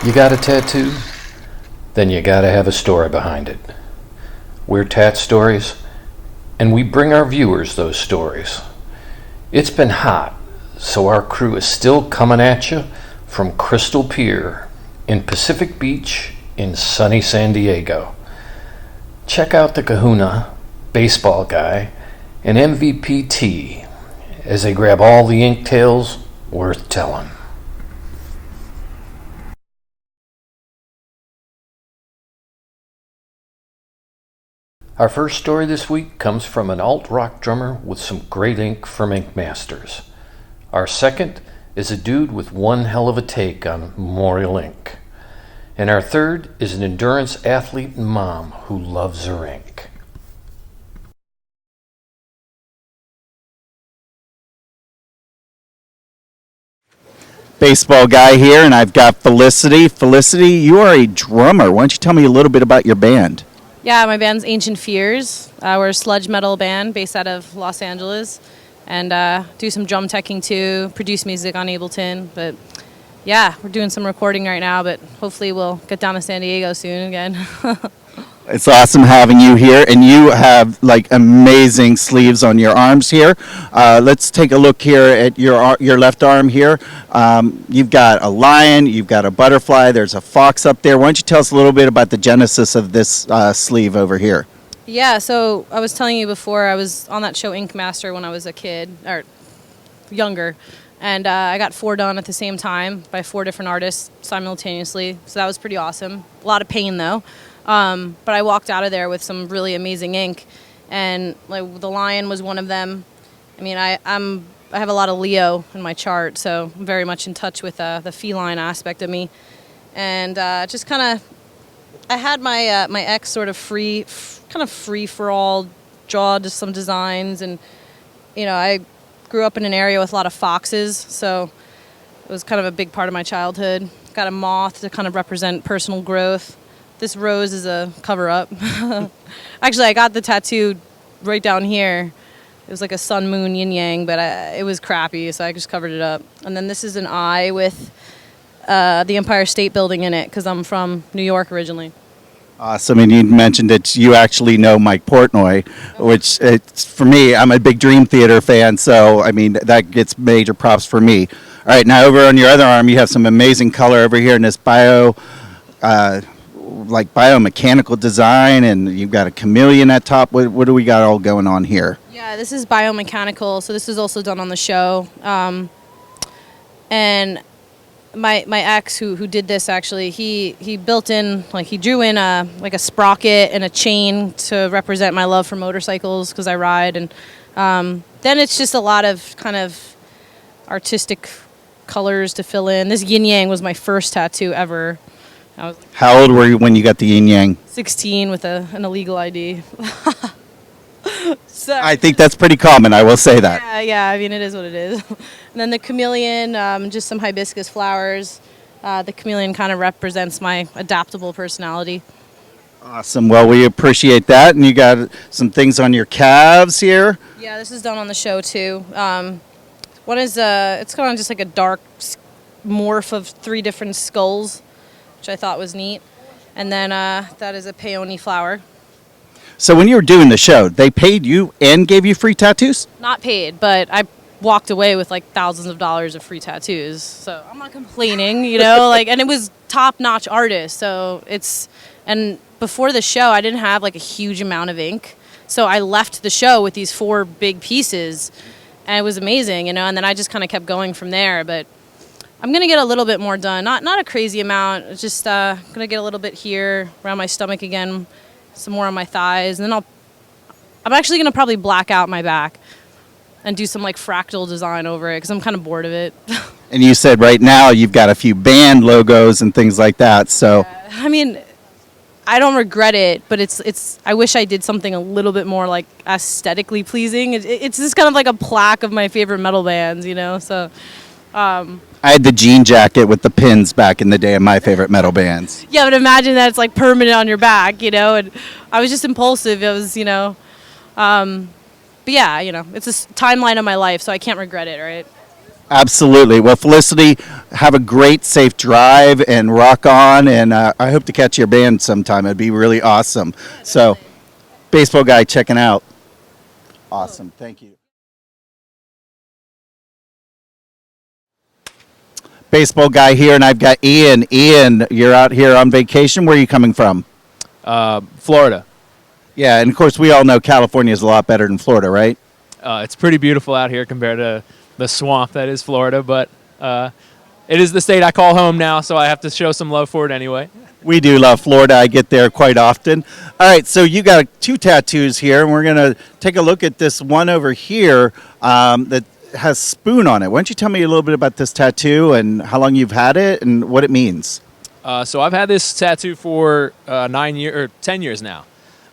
You got a tattoo? Then you gotta have a story behind it. We're Tat-Stories, and we bring our viewers those stories. It's been hot, so our crew is still coming at you from Crystal Pier in Pacific Beach in sunny San Diego. Check out the Kahuna, baseball guy, and MVP T as they grab all the ink tales worth telling. Our first story this week comes from an alt-rock drummer with some great ink from Ink Masters. Our second is a dude with one hell of a take on Memorial Ink. And our third is an endurance athlete and mom who loves her ink. Baseball guy here, and I've got Felicity. Felicity, you are a drummer. Why don't you tell me a little bit about your band? Yeah, my band's Ancient Fears. We're a sludge metal band based out of Los Angeles, and do some drum teching too, produce music on Ableton. But yeah, we're doing some recording right now, but hopefully we'll get down to San Diego soon again. It's awesome having you here, and you have like amazing sleeves on your arms here. Let's take a look here at your left arm here. You've got a lion, you've got a butterfly, there's a fox up there. Why don't you tell us a little bit about the genesis of this sleeve over here? Yeah, so I was telling you before, I was on that show Ink Master when I was a kid, or younger, and I got 4 done at the same time by 4 different artists simultaneously, so that was pretty awesome. A lot of pain though. But I walked out of there with some really amazing ink, and like the lion was one of them. I mean, I have a lot of Leo in my chart, so I'm very much in touch with the feline aspect of me, and just kind of I had my my ex sort of free for all, draw just some designs, and I grew up in an area with a lot of foxes, so it was kind of a big part of my childhood. Got a moth to kind of represent personal growth. This rose is a cover-up. Actually, I got the tattoo right down here. It was like a sun, moon, yin-yang, but it was crappy, so I just covered it up. And then this is an eye with the Empire State Building in it, because I'm from New York originally. Awesome, and you mentioned that you actually know Mike Portnoy, which for me, I'm a big Dream Theater fan, so I mean that gets major props for me. All right, now over on your other arm, you have some amazing color over here in this biomechanical design, and you've got a chameleon at top. What do we got all going on here? Yeah, this is biomechanical, so this is also done on the show. And my ex who did this, actually, he built in, like, he drew in a sprocket and a chain to represent my love for motorcycles, because I ride, and then it's just a lot of kind of artistic colors to fill in. This yin yang was my first tattoo ever. How old were you when you got the yin yang? 16 with an illegal ID. So, I think that's pretty common, I will say that. Yeah, I mean, it is what it is. And then the chameleon, just some hibiscus flowers. The chameleon kind of represents my adaptable personality. Awesome. Well, we appreciate that. And you got some things on your calves here. Yeah, this is done on the show too. One is it's kind of just like a dark morph of 3 different skulls, which I thought was neat. And then that is a peony flower. So when you were doing the show, they paid you and gave you free tattoos? Not paid, but I walked away with like thousands of dollars of free tattoos. So I'm not complaining, and it was top-notch artists. So and before the show, I didn't have like a huge amount of ink. So I left the show with these 4 big pieces, and it was amazing, and then I just kind of kept going from there. But I'm going to get a little bit more done. Not a crazy amount. It's just going to get a little bit here around my stomach again, some more on my thighs, and then I'm actually going to probably black out my back and do some like fractal design over it, because I'm kind of bored of it. And you said right now you've got a few band logos and things like that. So yeah, I mean, I don't regret it, but it's I wish I did something a little bit more like aesthetically pleasing. It's just kind of like a plaque of my favorite metal bands, so I had the jean jacket with the pins back in the day of my favorite metal bands. Yeah, but imagine that it's like permanent on your back, and I was just impulsive. It was, but yeah, it's a timeline of my life, so I can't regret it, right? Absolutely. Well, Felicity, have a great, safe drive and rock on. And I hope to catch your band sometime. It'd be really awesome. So, baseball guy checking out. Awesome. Thank you. Baseball guy here, and I've got Ian. Ian, you're out here on vacation. Where are you coming from? Florida. Yeah, and of course, we all know California is a lot better than Florida, right? It's pretty beautiful out here compared to the swamp that is Florida, but it is the state I call home now, so I have to show some love for it anyway. We do love Florida. I get there quite often. All right, so you got two tattoos here, and we're going to take a look at this one over here that has Spoon on it. Why don't you tell me a little bit about this tattoo and how long you've had it and what it means? So I've had this tattoo for 10 years now.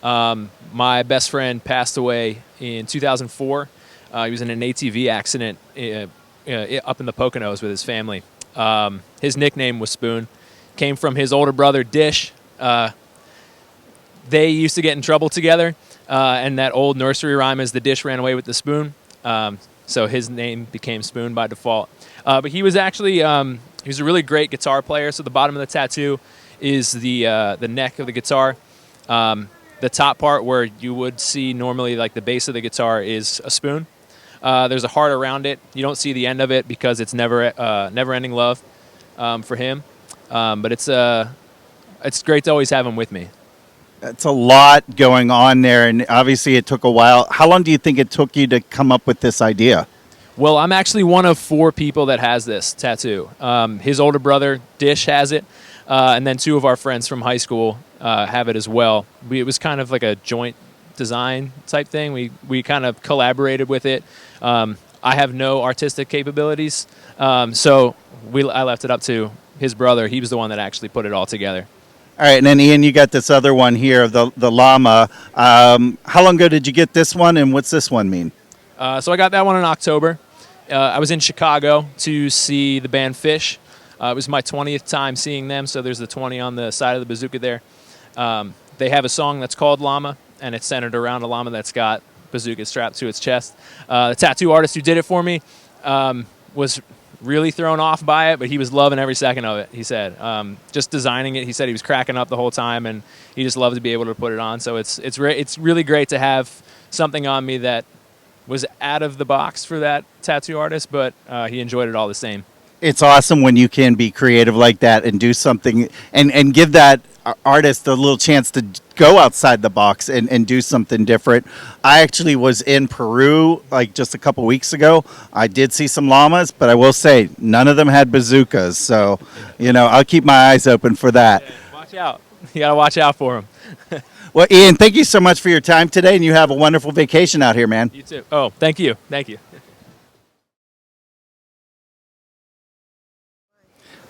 My best friend passed away in 2004. He was in an ATV accident up in the Poconos with his family. His nickname was Spoon. Came from his older brother, Dish. They used to get in trouble together, and that old nursery rhyme is the dish ran away with the spoon. So his name became Spoon by default. But he was actually he was a really great guitar player. So the bottom of the tattoo is the neck of the guitar. The top part where you would see normally like the base of the guitar is a spoon. There's a heart around it. You don't see the end of it because it's never-ending love for him. But it's great to always have him with me. It's a lot going on there, and obviously it took a while. How long do you think it took you to come up with this idea? Well, I'm actually one of 4 people that has this tattoo. His older brother, Dish, has it, and then 2 of our friends from high school have it as well. It was kind of like a joint design type thing. We kind of collaborated with it. I have no artistic capabilities, so I left it up to his brother. He was the one that actually put it all together. All right, and then Ian, you got this other one here, the llama. How long ago did you get this one, and what's this one mean? So I got that one in October. I was in Chicago to see the band Fish. It was my 20th time seeing them, so there's the 20 on the side of the bazooka there. They have a song that's called Llama, and it's centered around a llama that's got bazooka strapped to its chest. The tattoo artist who did it for me was really thrown off by it, but he was loving every second of it, he said. Just designing it, he said he was cracking up the whole time, and he just loved to be able to put it on. So it's really great to have something on me that was out of the box for that tattoo artist, but he enjoyed it all the same. It's awesome when you can be creative like that and do something and give that artist a little chance to go outside the box and do something different. I actually was in Peru like just a couple weeks ago. I did see some llamas, but I will say none of them had bazookas. So, I'll keep my eyes open for that. Yeah, watch out. You got to watch out for them. Well, Ian, thank you so much for your time today, and you have a wonderful vacation out here, man. You too. Oh, thank you. Thank you.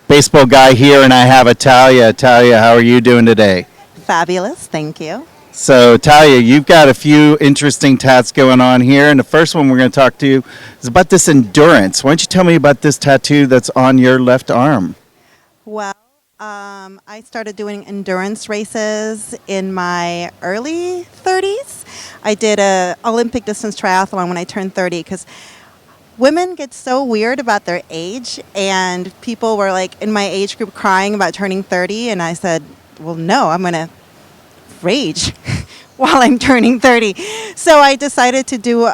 Baseball guy here, and I have Talia. Talia, how are you doing today? Fabulous, thank you. So, Talia, you've got a few interesting tats going on here, and the first one we're going to talk to you is about this endurance. Why don't you tell me about this tattoo that's on your left arm? Well, I started doing endurance races in my early 30s. I did a Olympic distance triathlon when I turned 30 because women get so weird about their age, and people were like in my age group crying about turning 30, and I said, well, no, I'm going to rage while I'm turning 30. So I decided to do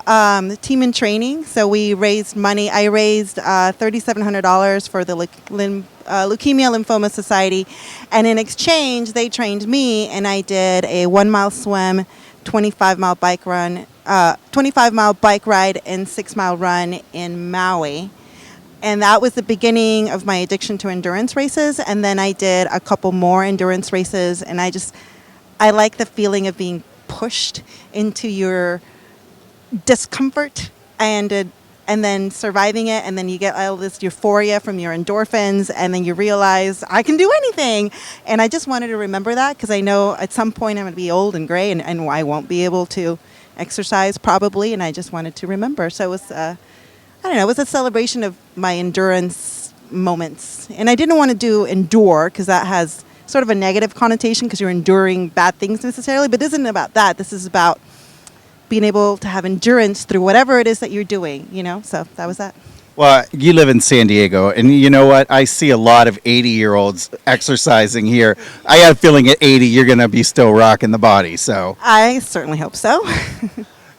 team in training. So we raised money. I raised $3,700 for the Leukemia Lymphoma Society, and in exchange, they trained me, and I did a 1-mile swim, 25-mile bike run, 25-mile bike ride, and 6-mile run in Maui. And that was the beginning of my addiction to endurance races. And then I did a couple more endurance races, and I like the feeling of being pushed into your discomfort and then surviving it, and then you get all this euphoria from your endorphins, and then you realize I can do anything. And I just wanted to remember that because I know at some point I'm going to be old and gray, and I won't be able to exercise probably, and I just wanted to remember. So it was, it was a celebration of my endurance moments. And I didn't want to do endure because that has sort of a negative connotation because you're enduring bad things necessarily, but this isn't about that. This is about being able to have endurance through whatever it is that you're doing, so that was that. Well, you live in San Diego, and you know what? I see a lot of 80-year-olds exercising here. I got a feeling at 80 you're going to be still rocking the body. So, I certainly hope so.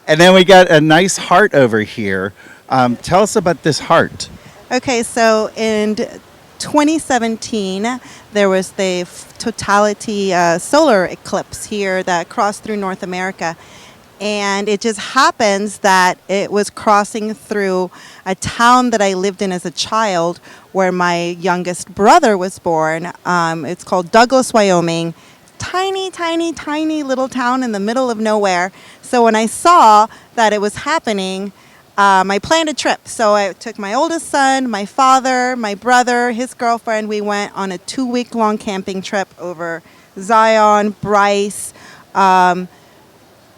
and then we got a nice heart over here. Tell us about this heart. Okay, so in 2017, there was the totality solar eclipse here that crossed through North America. And it just happens that it was crossing through a town that I lived in as a child where my youngest brother was born. It's called Douglas, Wyoming. Tiny, tiny, tiny little town in the middle of nowhere. So when I saw that it was happening, I planned a trip. So I took my oldest son, my father, my brother, his girlfriend. We went on a 2-week-long camping trip over Zion, Bryce,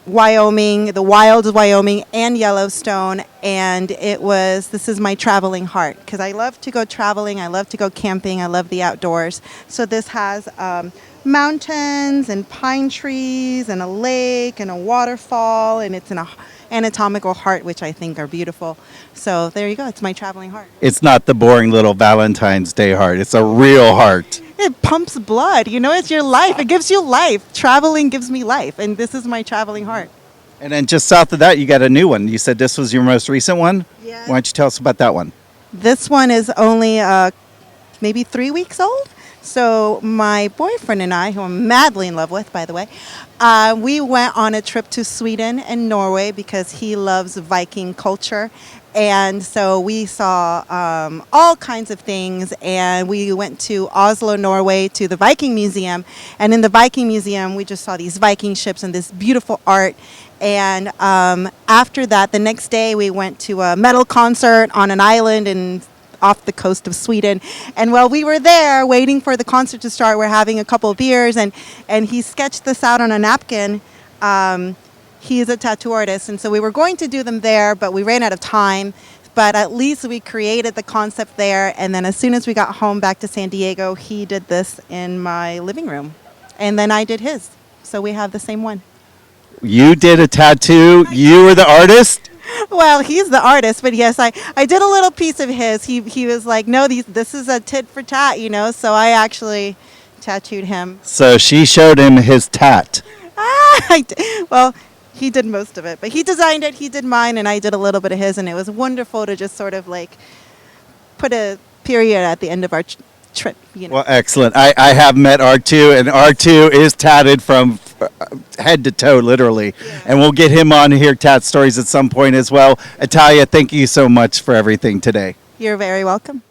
Wyoming, the wilds of Wyoming, and Yellowstone. And this is my traveling heart, because I love to go traveling, I love to go camping, I love the outdoors. So this has mountains and pine trees and a lake and a waterfall, and it's an anatomical heart, which I think are beautiful. So there you go, it's my traveling heart. It's not the boring little Valentine's Day heart. It's a real heart. It pumps blood, it's your life. It gives you life. Traveling gives me life, and this is my traveling heart. And then just south of that, you got a new one. You said this was your most recent one? Yeah. Why don't you tell us about that one? This one is only maybe 3 weeks old. So my boyfriend and I, who I'm madly in love with, by the way, we went on a trip to Sweden and Norway because he loves Viking culture. And so we saw all kinds of things, and we went to Oslo, Norway, to the Viking Museum. And in the Viking Museum, we just saw these Viking ships and this beautiful art. And after that, the next day, we went to a metal concert on an island off the coast of Sweden. And while we were there waiting for the concert to start, we're having a couple of beers, and he sketched this out on a napkin. He is a tattoo artist, and so we were going to do them there, but we ran out of time. But at least we created the concept there, and then as soon as we got home back to San Diego, he did this in my living room, and then I did his. So we have the same one. You did a tattoo. You were the artist? Well, he's the artist, but yes, I did a little piece of his. He was like, no, this is a tit for tat, so I actually tattooed him. So she showed him his tat. Well, he did most of it, but he designed it, he did mine, and I did a little bit of his, and it was wonderful to just sort of like put a period at the end of our trip. Well, excellent. I have met R2, and R2 is tatted from head to toe, literally. Yeah. And we'll get him on here, Tat Stories, at some point as well. Italia, thank you so much for everything today. You're very welcome.